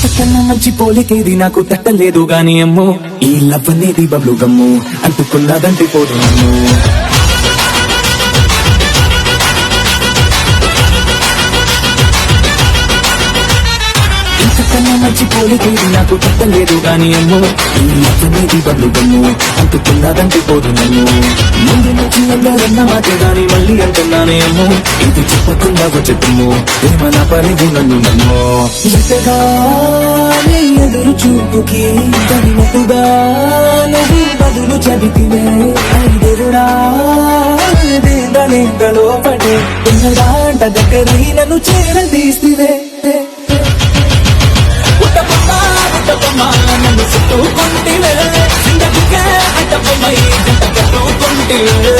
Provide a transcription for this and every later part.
ఇంతకన్నా మంచి పోలికేది నాకు తట్టలేదు గాని అమ్మో ఈ లవ్ అనేది బబ్లు గమ్ము అంటుకున్నదంటే పోదు నన్ను ఇంతకన్నా మంచి పోలికేది నాకు తట్టలేదు గాని అమ్మో ఈ లవ్ అనేది బబ్లు గమ్ము అంటుకున్నదంటే పోదు నన్ను ముందు నుంచి అందరన్న మాట గాని మళ్ళీ అంటున్నానే అమ్మో ఇది చెప్పకుండా వచ్చేతుమ్ము ప్రేమ నా పరిధి నన్ను నమ్మో ఎటగానే ఎదురు చూపుకి తగినట్టుగా నువ్వు బదులు చదివితే ఐదెరుడా లోపడే ఉన్నదాంట దగ్గరై నన్ను చేరదీస్తే నన్ను చుట్టుకుంటివే జిందగీకే అడ్డబొమ్మై జంట కట్టుకుంటివే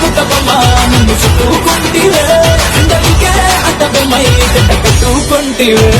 పుట్టబొమ్మ నన్ను చుట్టుకుంటివే జిందగీకే అడ్డబొమ్మై జంట కట్టుకుంటివే